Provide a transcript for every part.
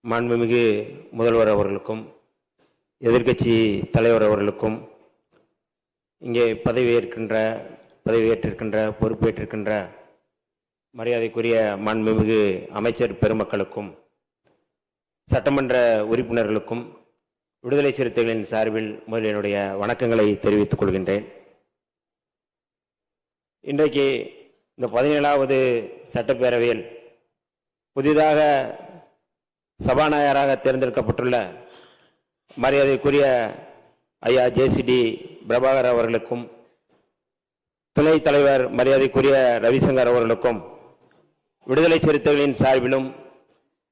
மாண்புமிகு முதல்வர் அவர்களுக்கும் எதிர்க்கட்சி தலைவர் அவர்களுக்கும் இங்கே பதவியேற்றிருக்கின்ற பொறுப்பேற்றிருக்கின்ற மரியாதைக்குரிய மாண்புமிகு அமைச்சர் பெருமக்களுக்கும் சட்டமன்ற உறுப்பினர்களுக்கும் விடுதலை சிறுத்தைகளின் சார்பில் முதலில் என்னுடைய வணக்கங்களை தெரிவித்துக் கொள்கின்றேன். இன்றைக்கு இந்த 17வது சட்டப்பேரவையில் புதிதாக சபாநாயகராக தேர்ந்தெடுக்கப்பட்டுள்ள மரியாதைக்குரிய ஐயா ஜேசிடி பிரபாகர் அவர்களுக்கும் துணைத் தலைவர் மரியாதைக்குரிய ரவிசங்கர் அவர்களுக்கும் விடுதலை சிறுத்தைகளின் சார்பிலும்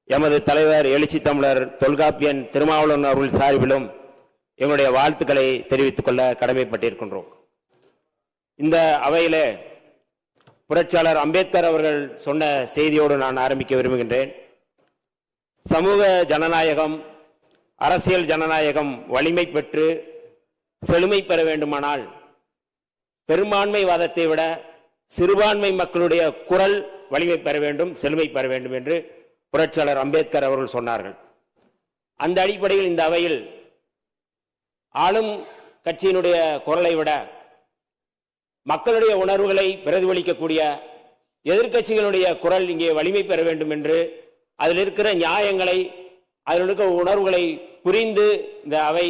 எமது தலைவர் எழுச்சி தமிழர் தொல்காப்பியன் திருமாவளவன் அவர்கள் சார்பிலும் எங்களுடைய வாழ்த்துக்களை தெரிவித்துக் கொள்ள கடமைப்பட்டிருக்கின்றோம். இந்த அவையிலே புரட்சியாளர் அம்பேத்கர் அவர்கள் சொன்ன செய்தியோடு நான் ஆரம்பிக்க விரும்புகின்றேன். சமூக ஜனநாயகம், அரசியல் ஜனநாயகம் வலிமை பெற்று செழுமை பெற வேண்டுமானால் பெரும்பான்மைவாதத்தை விட சிறுபான்மை மக்களுடைய குரல் வலிமை பெற வேண்டும், செழுமை பெற வேண்டும் என்று புரட்சியாளர் அம்பேத்கர் அவர்கள் சொன்னார்கள். அந்த அடிப்படையில் இந்த அவையில் ஆளும் கட்சியினுடைய குரலை விட மக்களுடைய உணர்வுகளை பிரதிபலிக்கக்கூடிய எதிர்க்கட்சிகளுடைய குரல் இங்கே வலிமை பெற வேண்டும் என்று அதில் இருக்கிற நியாயங்களை, அதில் இருக்கிற உணர்வுகளை புரிந்து இந்த அவை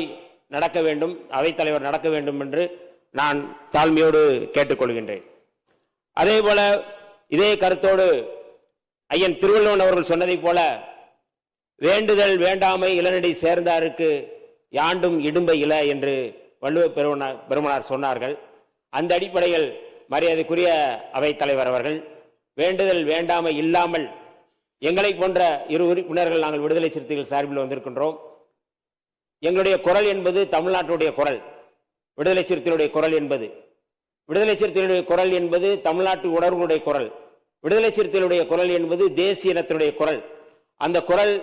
நடக்க வேண்டும், அவைத் தலைவர் நடக்க வேண்டும் என்று நான் தாழ்மையோடு கேட்டுக்கொள்கின்றேன். அதே போல இதே கருத்தோடு ஐயன் திருவள்ளுவன் அவர்கள் சொன்னதைப் போல வேண்டுதல் வேண்டாமை இளநடை சேர்ந்தாருக்கு யாண்டும் இடும்பை இல என்று வள்ளுவ பெருமனார் சொன்னார்கள். அந்த அடிப்படையில் மரியாதைக்குரிய அவைத் தலைவர் அவர்கள் வேண்டுதல் வேண்டாமை இல்லாமல் எங்களை போன்ற இரு உறுப்பினர்கள் நாங்கள் விடுதலை சிறுத்தைகள் சார்பில் வந்திருக்கின்றோம். எங்களுடைய குரல் என்பது தமிழ்நாட்டுடைய குரல், விடுதலை சிறுத்தைகளுடைய குரல் என்பது தமிழ்நாட்டு உணர்வுடைய குரல், விடுதலை சிறுத்தைகளுடைய குரல் என்பது தேசிய இனத்தினுடைய குரல். அந்த குரல்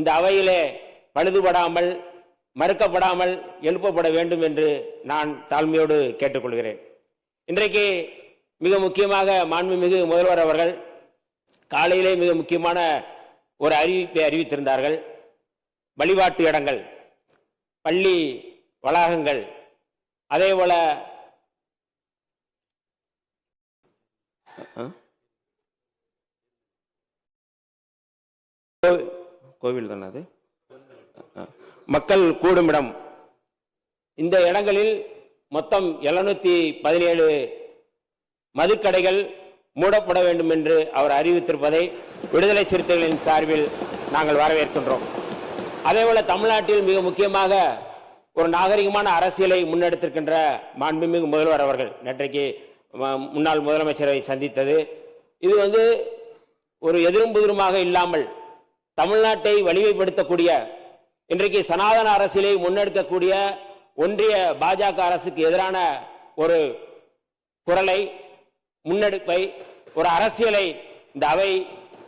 இந்த அவையிலே பழுதுபடாமல் மறுக்கப்படாமல் எழுப்பப்பட வேண்டும் என்று நான் தாழ்மையோடு கேட்டுக்கொள்கிறேன். இன்றைக்கு மிக முக்கியமாக மாண்புமிகு முதல்வர் அவர்கள் காலையிலே மிக முக்கியமான ஒரு அறிவிப்பை அறிவித்திருந்தார்கள். வழிபாட்டு இடங்கள், பள்ளி வளாகங்கள், அதே போல கோவில் தானே அது, மக்கள் கூடுமிடம், இந்த இடங்களில் மொத்தம் 717 மதுக்கடைகள் மூடப்பட வேண்டும் என்று அவர் அறிவித்திருப்பதை விடுதலை சிறுத்தைகளின் சார்பில் நாங்கள் வரவேற்கின்றோம். அதேபோல தமிழ்நாட்டில் மிக முக்கியமாக ஒரு நாகரிகமான அரசியலை முன்னெடுத்திருக்கின்ற மாண்புமிகு முதல்வர் அவர்கள் நேற்றைக்கு முன்னாள் முதலமைச்சரை சந்தித்தது, இது ஒரு எதிரும் புதிருமாக இல்லாமல் தமிழ்நாட்டை வலிமைப்படுத்தக்கூடிய, இன்றைக்கு சனாதன அரசியலை முன்னெடுக்கக்கூடிய ஒன்றிய பாஜக அரசுக்கு எதிரான ஒரு குரலை, முன்னெடுப்பை, ஒரு அரசியலை இந்த அவை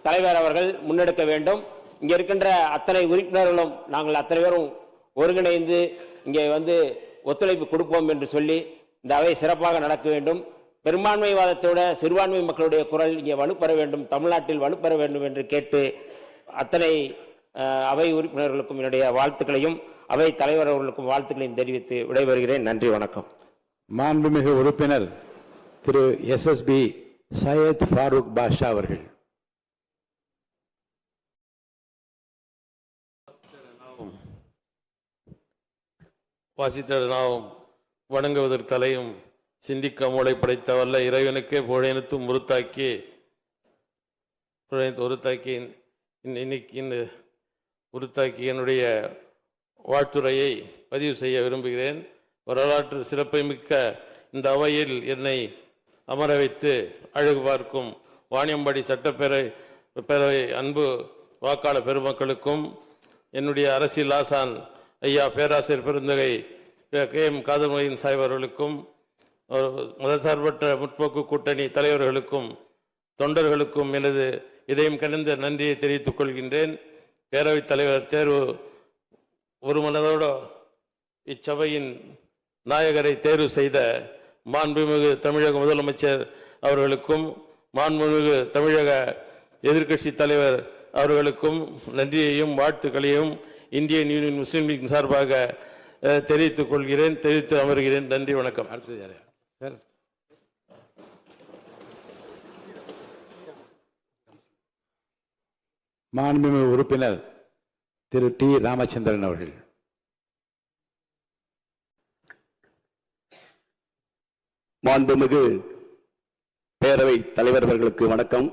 தலைவர் அவர்கள் முன்னெடுக்க வேண்டும். இங்கே இருக்கின்ற அத்தனை உறுப்பினர்களும் நாங்கள் அத்தனை பேரும் ஒருங்கிணைந்து இங்கே ஒத்துழைப்பு கொடுப்போம் என்று சொல்லி இந்த அவை சிறப்பாக நடக்க வேண்டும். பெரும்பான்மைவாதத்தோட சிறுபான்மை மக்களுடைய குரல் இங்கே வலுப்பெற வேண்டும், தமிழ்நாட்டில் வலுப்பெற வேண்டும் என்று கேட்டு அத்தனை அவை உறுப்பினர்களுக்கும் என்னுடைய வாழ்த்துக்களையும் அவை தலைவர் அவர்களுக்கும் வாழ்த்துக்களையும் தெரிவித்து விடைபெறுகிறேன். நன்றி, வணக்கம். மாண்புமிகு உறுப்பினர் திரு SSB சையத் ஃபாரூக் பாஷா அவர்கள். வாசித்த நாம் வணங்குவதற்கலையும் சிந்திக்க மூளை படைத்த வல்ல இறைவனுக்கே புழையனுத்தும் உருத்தாக்கி என்னுடைய வாழ்த்துரையை பதிவு செய்ய விரும்புகிறேன். வரலாற்று சிறப்பை மிக்க இந்த அவையில் என்னை அமர வைத்து அழகு பார்க்கும் வாணியம்பாடி சட்டப்பேரவை அன்பு வாக்காளர் பெருமக்களுக்கும், என்னுடைய அரசியல் ஆசான் ஐயா பேராசிரியர் பெருந்தகை KM காதர்மொழியின் சாஹிப் அவர்களுக்கும், மதசார்பற்ற முற்போக்கு கூட்டணி தலைவர்களுக்கும் தொண்டர்களுக்கும் எனது இதயம் கனிந்த நன்றியை தெரிவித்துக் கொள்கின்றேன். பேரவைத் தலைவர் தேர்வு ஒரு மனதோடு இச்சபையின் நாயகரை தேர்வு செய்த மாண்புமிகு தமிழக முதலமைச்சர் அவர்களுக்கும், மாண்புமிகு தமிழக எதிர்க்கட்சி தலைவர் அவர்களுக்கும் நன்றியையும் வாழ்த்துக்களையும் இந்தியன் யூனியன் முஸ்லீம் லீக் சார்பாக தெரிவித்துக் கொள்கிறேன், தெரிவித்து அமர்கிறேன். நன்றி, வணக்கம். அடுத்தது யாரு சார்? மாண்புமிகு உறுப்பினர் திரு டி ராமச்சந்திரன் அவர்கள். மாண்புமிகு பேரவை தலைவர் அவர்களுக்கு வணக்கம்.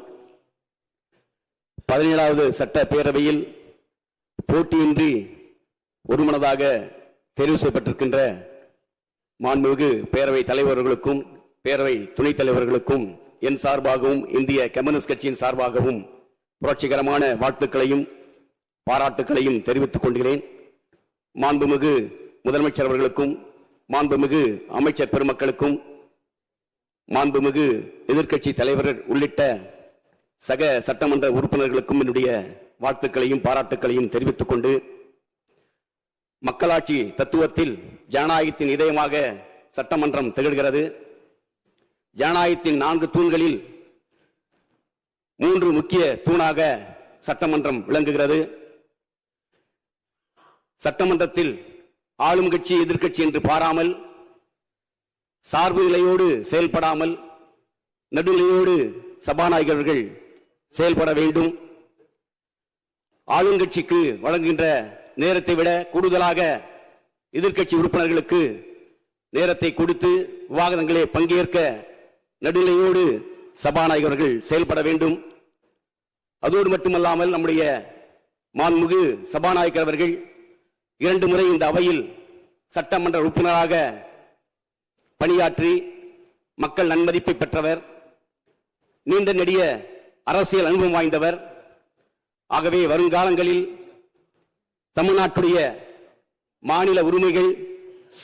17வது சட்ட பேரவையில் போட்டியின்றி ஒருமனதாக தெரிவு செய்யப்பட்டிருக்கின்ற மாண்புமிகு பேரவை தலைவர்களுக்கும் பேரவை துணைத் தலைவர்களுக்கும் என் சார்பாகவும் இந்திய கம்யூனிஸ்ட் கட்சியின் சார்பாகவும் புரட்சிகரமான வாழ்த்துக்களையும் பாராட்டுக்களையும் தெரிவித்துக் கொள்கிறேன். மாண்புமிகு முதலமைச்சர் அவர்களுக்கும் மாண்புமிகு அமைச்சர் பெருமக்களுக்கும் மாண்புமிகு எதிர்க்கட்சி தலைவர் உள்ளிட்ட சக சட்டமன்ற உறுப்பினர்களுக்கும் என்னுடைய வாழ்த்துக்களையும் பாராட்டுக்களையும் தெரிவித்துக் கொண்டு, மக்களாட்சி தத்துவத்தில் ஜனநாயகத்தின் இதயமாக சட்டமன்றம் திகழ்கிறது. ஜனநாயகத்தின் 4 தூண்களில் 3 முக்கிய தூணாக சட்டமன்றம் விளங்குகிறது. சட்டமன்றத்தில் ஆளும் கட்சி எதிர்க்கட்சி என்று பாராமல், சார்பு நிலையோடு செயல்படாமல் நடுநிலையோடு சபாநாயகர்கள் செயல்பட வேண்டும். ஆளுங்கட்சிக்கு வழங்குகின்ற நேரத்தை விட கூடுதலாக எதிர்க்கட்சி உறுப்பினர்களுக்கு நேரத்தை கொடுத்து விவாதங்களே பங்கேற்க நடுநிலையோடு சபாநாயகர்கள் செயல்பட வேண்டும். அதோடு மட்டுமல்லாமல் நம்முடைய மாண்புமிகு சபாநாயகர் அவர்கள் 2 முறை இந்த அவையில் சட்டமன்ற உறுப்பினராக பணியாற்றி மக்கள் நன்மதிப்பை பெற்றவர், நீண்ட நெடிய அரசியல் அனுபவம் வாய்ந்தவர். ஆகவே வருங்காலங்களில் தமிழ்நாட்டுடைய மாநில உரிமைகள்,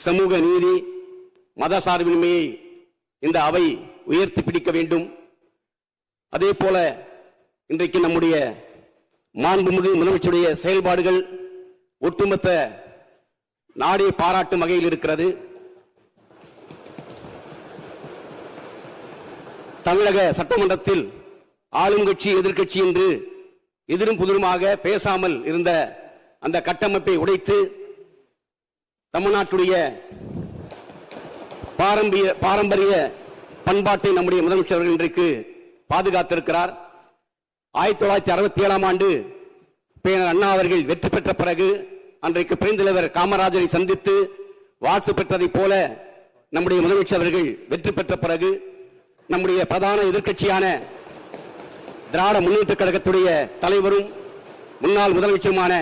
சமூக நீதி, மதசார்பின்மையை இந்த அவை உயர்த்தி பிடிக்க வேண்டும். அதே போல இன்றைக்கு நம்முடைய மாண்புமிகு முதலமைச்சருடைய செயல்பாடுகள் ஒட்டுமொத்த நாடே பாராட்டும் வகையில் இருக்கிறது. தமிழக சட்டமன்றத்தில் ஆளும் கட்சி எதிர்க்கட்சி என்று எதிரும் புதிருமாக பேசாமல் இருந்த அந்த கட்டமைப்பை உடைத்து தமிழ்நாட்டுடைய பாரம்பரிய பண்பாட்டை நம்முடைய முதலமைச்சர் இன்றைக்கு பாதுகாத்திருக்கிறார். 1967ஆம் ஆண்டு பேரர் அண்ணா அவர்கள் வெற்றி பெற்ற பிறகு அன்றைக்கு பெருந்தலைவர் காமராஜரை சந்தித்து வாழ்த்து பெற்றதை போல நம்முடைய முதலமைச்சர் அவர்கள் வெற்றி பெற்ற பிறகு நம்முடைய பிரதான எதிர்க்கட்சியான திராவிட முன்னேற்ற கழகத்துடைய தலைவரும் முன்னாள் முதலமைச்சருமான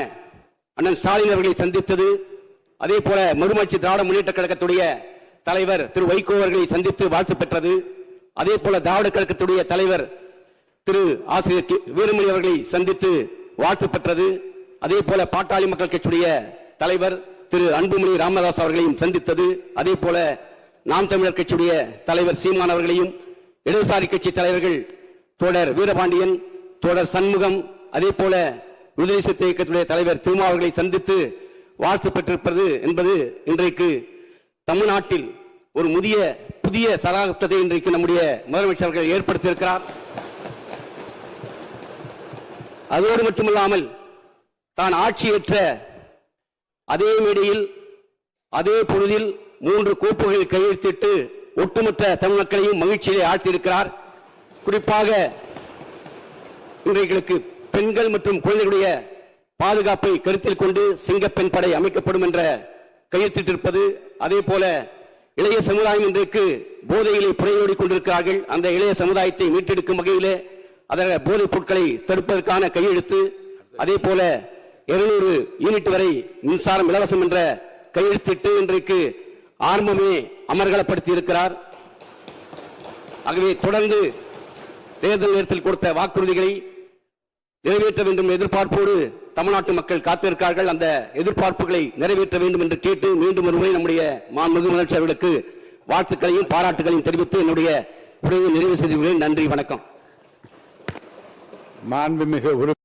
அண்ணன் ஸ்டாலின் அவர்களை சந்தித்தது, அதே போல மறுமலர்ச்சி திராவிட முன்னேற்ற கழகத்துடைய தலைவர் திரு வைகோ அவர்களை சந்தித்து வாழ்த்து பெற்றது. அதே போல திராவிட கழகத்துடைய தலைவர் திரு ஆசிரியர் வீரமணி அவர்களை சந்தித்து வாழ்த்து பெற்றது. அதே போல பாட்டாளி மக்கள் கட்சியுடைய தலைவர் திரு அன்புமணி ராமதாஸ் அவர்களையும் சந்தித்தது. அதே போல நாம் தமிழர் கட்சியுடைய தலைவர் சீமான் அவர்களையும், இடதுசாரி கட்சி தலைவர்கள் தோழர் வீரபாண்டியன், தோழர் சண்முகம், அதே போல விடுதலை சிறுத்தை இயக்கத்துடைய தலைவர் திருமா அவர்களை சந்தித்து வாழ்த்து பெற்றிருப்பது என்பது இன்றைக்கு தமிழ்நாட்டில் ஒரு புதிய சகாப்தத்தை இன்றைக்கு நம்முடைய முதலமைச்சர்கள் ஏற்படுத்தியிருக்கிறார். அதோடு மட்டுமல்லாமல் தான் ஆட்சியேற்ற அதே மேடையில் அதே பொழுதில் 3 கோப்புகளை கையெழுத்திட்டு ஒட்டுமொத்த தமிழ் மக்களையும் மகிழ்ச்சியிலே ஆழ்த்தியிருக்கிறார். குறிப்பாக இன்றைக்கு பெண்கள் மற்றும் குழந்தைகளுடைய பாதுகாப்பை கருத்தில் கொண்டு சிங்கப்பெண் படை அமைக்கப்படும் என்ற கையெழுத்திட்டிருப்பது, அதே போல இளைய சமுதாயம் இன்றைக்கு போதையிலே புறையோடி கொண்டிருக்கிறார்கள். அந்த இளைய சமுதாயத்தை மீட்டெடுக்கும் வகையிலே அதற்கு போதைப் பொருட்களை தடுப்பதற்கான கையெழுத்து, அதே போல 200 யூனிட் வரை மின்சாரம் இலவசம் என்ற கையெழுத்திட்டு இன்றைக்கு ஆரம்பமே அமர்கலப்படுத்தி இருக்கிறார். ஆகவே தொடர்ந்து தேர்தல் நேரத்தில் கொடுத்த வாக்குறுதிகளை நிறைவேற்ற வேண்டும் எதிர்பார்ப்போடு தமிழ்நாட்டு மக்கள் காத்திருக்கிறார்கள். அந்த எதிர்பார்ப்புகளை நிறைவேற்ற வேண்டும் என்று கேட்டு மீண்டும் ஒருமுறை நம்முடைய மாண்புமிகு முதலமைச்சர்களுக்கு வாழ்த்துக்களையும் பாராட்டுகளையும் தெரிவித்து என்னுடைய உரையை நிறைவு செய்து கொள்கிறேன். நன்றி, வணக்கம். மாண்புமிகு